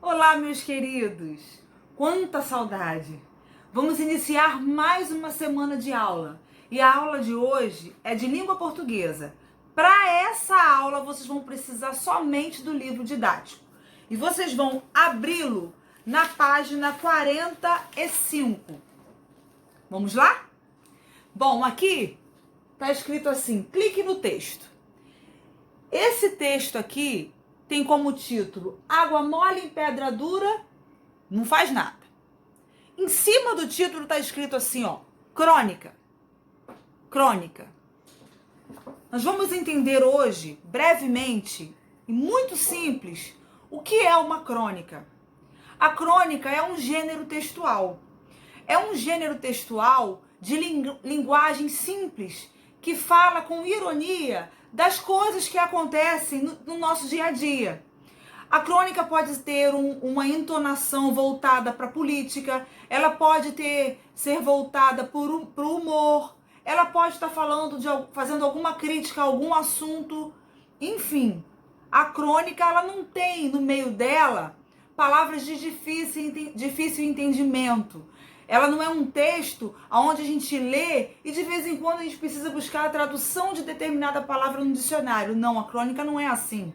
Olá, meus queridos! Quanta saudade! Vamos iniciar mais uma semana de aula. E a aula de hoje é de língua portuguesa. Para essa aula, vocês vão precisar somente do livro didático. E vocês vão abri-lo na página 45. Vamos lá? Bom, aqui está escrito assim, clique no texto. Esse texto aqui tem como título Água mole em pedra dura, não faz nada. Em cima do título está escrito assim, ó, crônica. Crônica. Nós vamos entender hoje, brevemente e muito simples, o que é uma crônica. A crônica é um gênero textual. É um gênero textual de linguagem simples, que fala com ironia das coisas que acontecem no nosso dia a dia. A crônica pode ter uma entonação voltada para a política, ela pode ser voltada para o humor, ela pode estar fazendo alguma crítica a algum assunto. Enfim, a crônica ela não tem no meio dela palavras de difícil entendimento. Ela não é um texto onde a gente lê e de vez em quando a gente precisa buscar a tradução de determinada palavra no dicionário. Não, a crônica não é assim.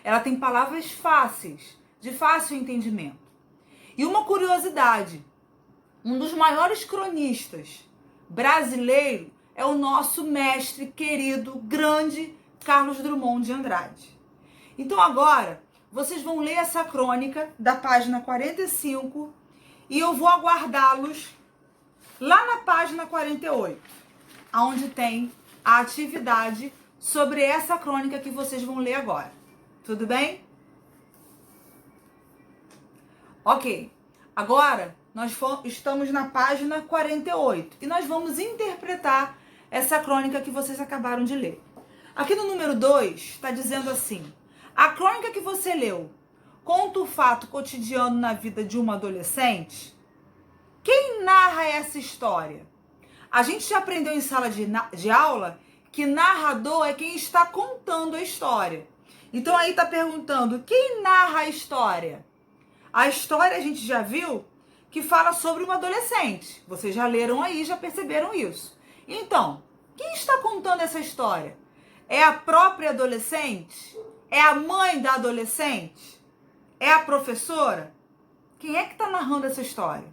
Ela tem palavras fáceis, de fácil entendimento. E uma curiosidade, um dos maiores cronistas brasileiro é o nosso mestre querido, grande Carlos Drummond de Andrade. Então agora, vocês vão ler essa crônica da página 45 e eu vou aguardá-los lá na página 48, onde tem a atividade sobre essa crônica que vocês vão ler agora. Tudo bem? Ok. Agora, nós estamos na página 48 e nós vamos interpretar essa crônica que vocês acabaram de ler. Aqui no número 2, está dizendo assim: a crônica que você leu conta o fato cotidiano na vida de uma adolescente? Quem narra essa história? A gente já aprendeu em sala de aula que narrador é quem está contando a história. Então aí está perguntando, quem narra a história? A história a gente já viu que fala sobre uma adolescente. Vocês já leram aí, já perceberam isso. Então, quem está contando essa história? É a própria adolescente? É a mãe da adolescente? É a professora? Quem é que está narrando essa história?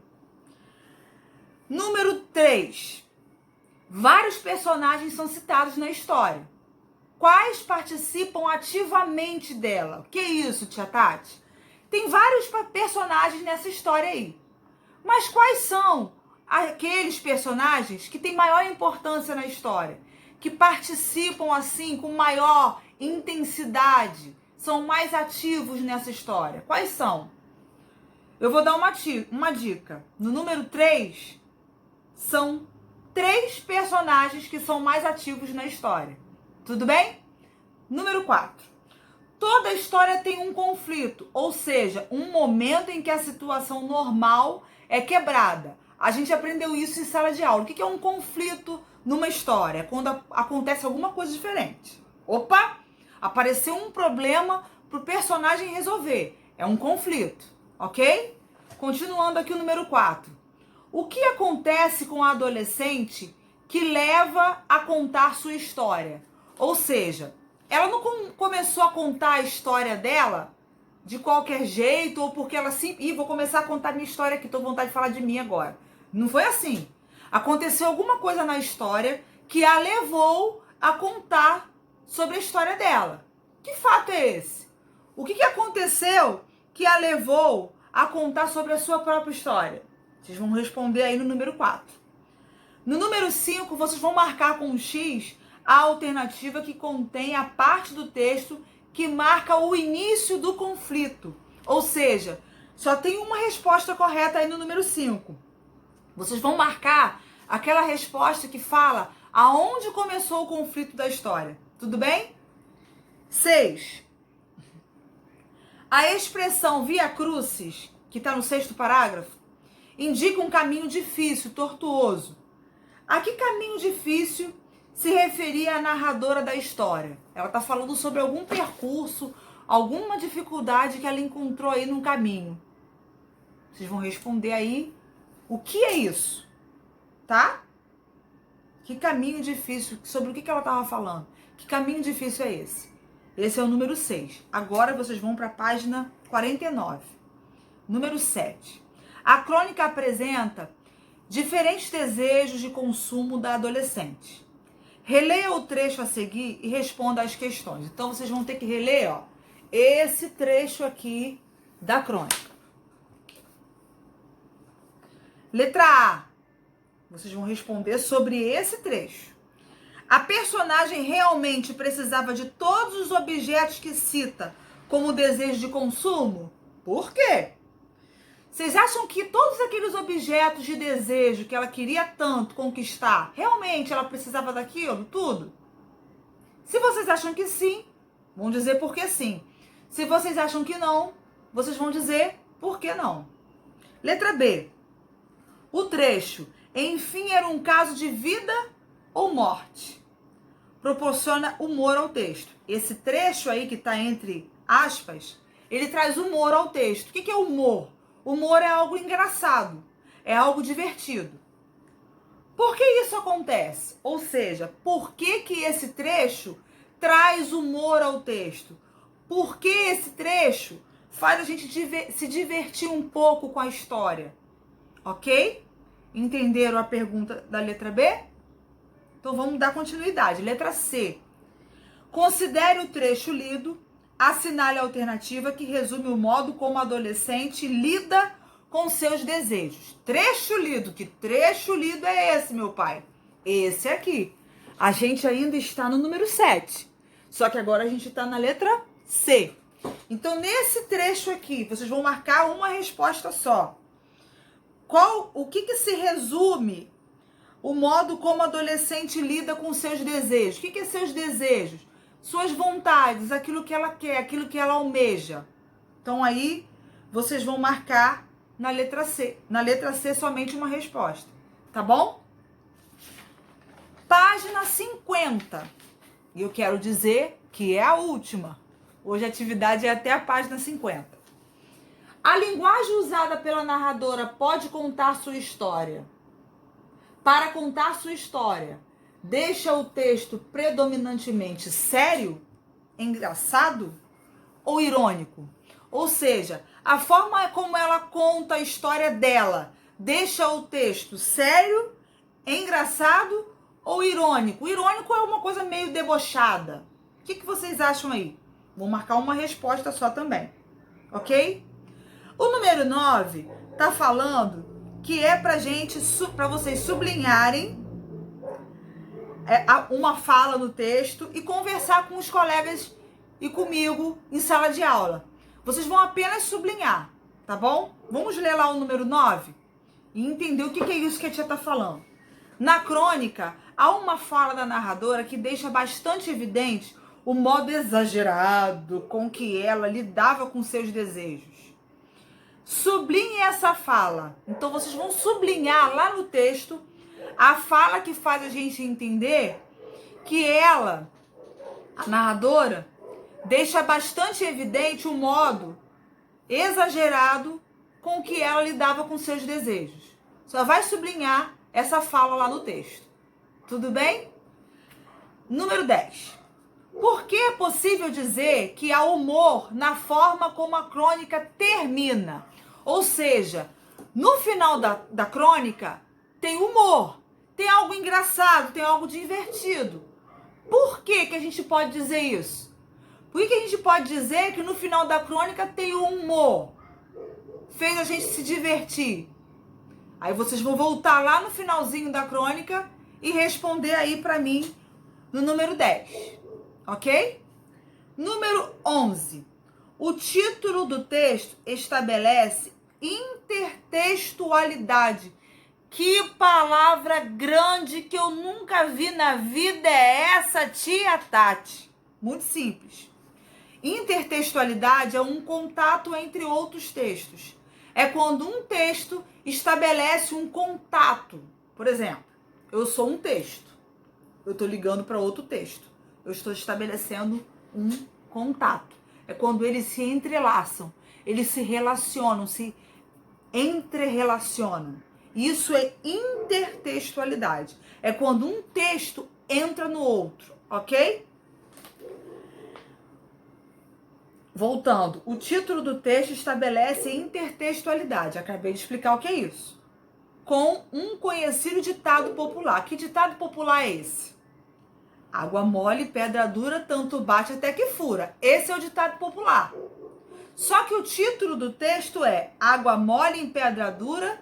Número 3. Vários personagens são citados na história. Quais participam ativamente dela? O que é isso, tia Tati? Tem vários personagens nessa história aí. Mas quais são aqueles personagens que têm maior importância na história? Que participam assim com maior intensidade? São mais ativos nessa história? Quais são? Eu vou dar uma dica. No número 3, são 3 personagens que são mais ativos na história. Tudo bem? Número 4. Toda história tem um conflito, ou seja, um momento em que a situação normal é quebrada. A gente aprendeu isso em sala de aula. O que é um conflito numa história? É quando acontece alguma coisa diferente. Opa! Apareceu um problema para o personagem resolver. É um conflito, ok? Continuando aqui o número 4. O que acontece com a adolescente que leva a contar sua história? Ou seja, ela não começou a contar a história dela de qualquer jeito, ou porque ela vou começar a contar minha história aqui, tô com vontade de falar de mim agora. Não foi assim. Aconteceu alguma coisa na história que a levou a contar sobre a história dela. Que fato é esse? O que aconteceu que a levou a contar sobre a sua própria história? Vocês vão responder aí no número 4. No número 5, vocês vão marcar com um X a alternativa que contém a parte do texto que marca o início do conflito. Ou seja, só tem uma resposta correta aí no número 5. Vocês vão marcar aquela resposta que fala aonde começou o conflito da história. Tudo bem? 6. A expressão via crucis, que está no 6º parágrafo, indica um caminho difícil, tortuoso. A que caminho difícil se referia a narradora da história? Ela está falando sobre algum percurso, alguma dificuldade que ela encontrou aí no caminho. Vocês vão responder aí o que é isso, tá? Que caminho difícil, sobre o que ela estava falando? Que caminho difícil é esse? Esse é o número 6. Agora vocês vão para a página 49. Número 7. A crônica apresenta diferentes desejos de consumo da adolescente. Releia o trecho a seguir e responda às questões. Então vocês vão ter que reler, ó, esse trecho aqui da crônica. Letra A. Vocês vão responder sobre esse trecho. A personagem realmente precisava de todos os objetos que cita como desejo de consumo? Por quê? Vocês acham que todos aqueles objetos de desejo que ela queria tanto conquistar, realmente ela precisava daquilo, tudo? Se vocês acham que sim, vão dizer por que sim. Se vocês acham que não, vocês vão dizer por que não. Letra B. O trecho, enfim, era um caso de vida ou morte. Proporciona humor ao texto. Esse trecho aí que está entre aspas, ele traz humor ao texto. O que é humor? Humor é algo engraçado, é algo divertido. Por que isso acontece? Ou seja, por que esse trecho traz humor ao texto? Por que esse trecho faz a gente se divertir um pouco com a história? Ok? Entenderam a pergunta da letra B? Então vamos dar continuidade. Letra C. Considere o trecho lido, assinale a alternativa que resume o modo como a adolescente lida com seus desejos. Trecho lido. Que trecho lido é esse, meu pai? Esse aqui. A gente ainda está no número 7. Só que agora a gente está na letra C. Então, nesse trecho aqui, vocês vão marcar uma resposta só. O que se resume o modo como a adolescente lida com seus desejos? O que é seus desejos? Suas vontades, aquilo que ela quer, aquilo que ela almeja. Então aí vocês vão marcar na letra C. Na letra C somente uma resposta, tá bom? Página 50. E eu quero dizer que é a última. Hoje a atividade é até a página 50. A linguagem usada pela narradora pode contar sua história. Para contar sua história, deixa o texto predominantemente sério, engraçado ou irônico? Ou seja, a forma como ela conta a história dela deixa o texto sério, engraçado ou irônico? Irônico é uma coisa meio debochada. O que vocês acham aí? Vou marcar uma resposta só também, ok? O número 9 tá falando que é para vocês sublinharem uma fala no texto e conversar com os colegas e comigo em sala de aula. Vocês vão apenas sublinhar, tá bom? Vamos ler lá o número 9 e entender o que é isso que a tia tá falando. Na crônica, há uma fala da narradora que deixa bastante evidente o modo exagerado com que ela lidava com seus desejos. Sublinhe essa fala. Então, vocês vão sublinhar lá no texto a fala que faz a gente entender que ela, a narradora, deixa bastante evidente o modo exagerado com que ela lidava com seus desejos. Só vai sublinhar essa fala lá no texto. Tudo bem? Número 10. Por que é possível dizer que há humor na forma como a crônica termina? Ou seja, no final da crônica tem humor, tem algo engraçado, tem algo divertido. Por que a gente pode dizer isso? Por que a gente pode dizer que no final da crônica tem o humor? Fez a gente se divertir. Aí vocês vão voltar lá no finalzinho da crônica e responder aí pra mim no número 10. Ok? Número 11. O título do texto estabelece intertextualidade. Que palavra grande que eu nunca vi na vida é essa, tia Tati? Muito simples. Intertextualidade é um contato entre outros textos. É quando um texto estabelece um contato. Por exemplo, eu sou um texto. Eu estou ligando para outro texto. Eu estou estabelecendo um contato. é quando eles se entrelaçam, eles se relacionam, se entre-relacionam. Isso é intertextualidade. É quando um texto entra no outro, ok? Voltando, o título do texto estabelece intertextualidade. Acabei de explicar o que é isso. Com um conhecido ditado popular. Que ditado popular é esse? Água mole, pedra dura, tanto bate até que fura. Esse é o ditado popular. Só que o título do texto é água mole em pedra dura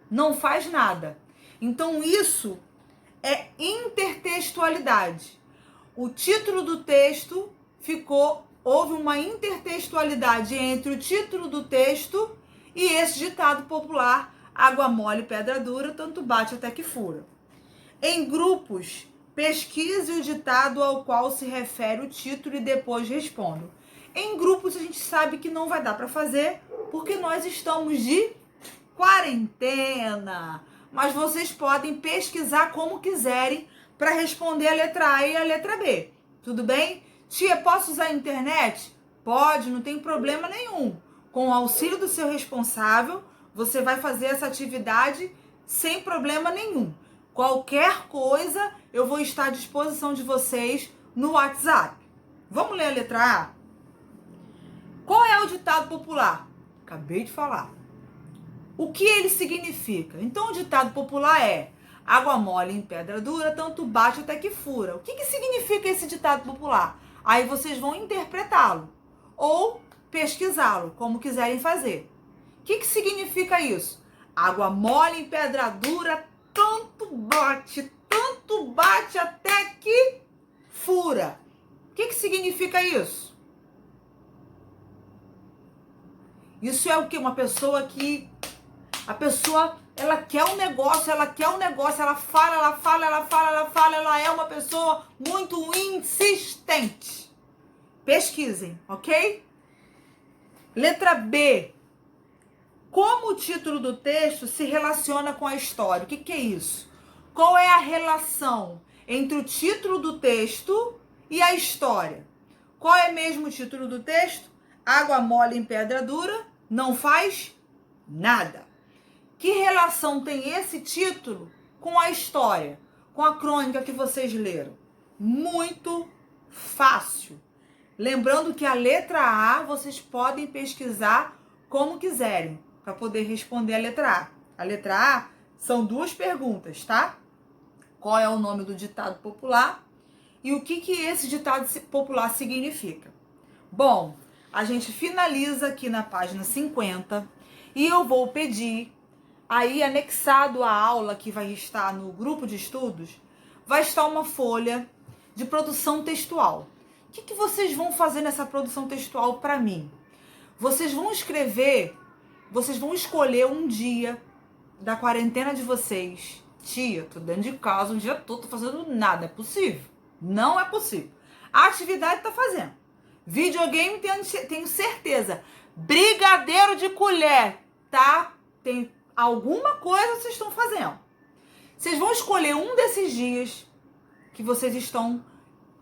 não faz nada. Então isso é intertextualidade. O título do texto houve uma intertextualidade entre o título do texto e esse ditado popular, água mole, pedra dura, tanto bate até que fura. Em grupos, pesquise o ditado ao qual se refere o título e depois responda. Em grupos a gente sabe que não vai dar para fazer porque nós estamos de quarentena. Mas vocês podem pesquisar como quiserem para responder a letra A e a letra B. Tudo bem? Tia, posso usar a internet? Pode, não tem problema nenhum. Com o auxílio do seu responsável, você vai fazer essa atividade sem problema nenhum. Qualquer coisa, eu vou estar à disposição de vocês no WhatsApp. Vamos ler a letra A? Qual é o ditado popular? Acabei de falar. O que ele significa? Então, o ditado popular é água mole em pedra dura, tanto bate até que fura. O que significa esse ditado popular? Aí vocês vão interpretá-lo ou pesquisá-lo, como quiserem fazer. O que significa isso? Água mole em pedra dura, tanto bate até que fura. O que significa isso? Isso é o que? Uma pessoa que... A pessoa, ela quer um negócio, ela fala, ela é uma pessoa muito insistente. Pesquisem, ok? Letra B. Como o título do texto se relaciona com a história? O que é isso? Qual é a relação entre o título do texto e a história? Qual é mesmo o título do texto? Água mole em pedra dura não faz nada. Que relação tem esse título com a história, com a crônica que vocês leram? Muito fácil. Lembrando que a letra A vocês podem pesquisar como quiserem, para poder responder a letra A. A letra A são duas perguntas, tá? Qual é o nome do ditado popular e o que esse ditado popular significa? Bom, a gente finaliza aqui na página 50 e eu vou pedir... Aí, anexado à aula que vai estar no grupo de estudos, vai estar uma folha de produção textual. O que vocês vão fazer nessa produção textual para mim? Vocês vão escrever, vocês vão escolher um dia da quarentena de vocês. Tia, tô dentro de casa, um dia todo, tô fazendo nada. É possível? Não é possível. A atividade tá fazendo. Videogame, tenho certeza. Brigadeiro de colher, tá? Tem... Alguma coisa vocês estão fazendo. Vocês vão escolher um desses dias que vocês estão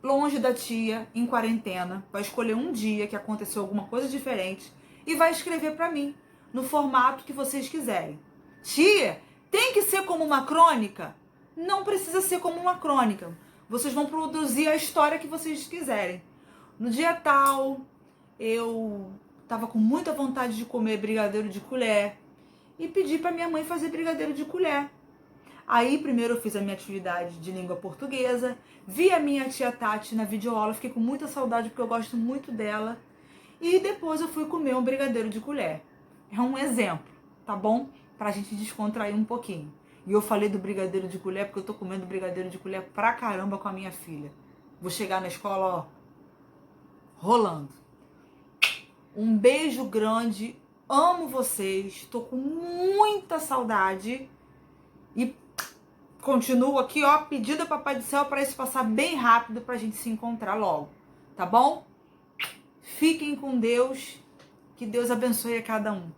longe da tia, em quarentena. Vai escolher um dia que aconteceu alguma coisa diferente e vai escrever para mim, no formato que vocês quiserem. Tia, tem que ser como uma crônica? Não precisa ser como uma crônica. Vocês vão produzir a história que vocês quiserem. No dia tal, eu estava com muita vontade de comer brigadeiro de colher. E pedi para minha mãe fazer brigadeiro de colher. Aí, primeiro eu fiz a minha atividade de língua portuguesa, vi a minha tia Tati na videoaula, fiquei com muita saudade porque eu gosto muito dela. E depois eu fui comer um brigadeiro de colher. É um exemplo, tá bom? Pra gente descontrair um pouquinho. E eu falei do brigadeiro de colher porque eu tô comendo brigadeiro de colher pra caramba com a minha filha. Vou chegar na escola, ó, rolando. Um beijo grande. Amo vocês, tô com muita saudade e continuo aqui, ó, pedindo ao Papai do Céu para isso passar bem rápido pra gente se encontrar logo, tá bom? Fiquem com Deus, que Deus abençoe a cada um.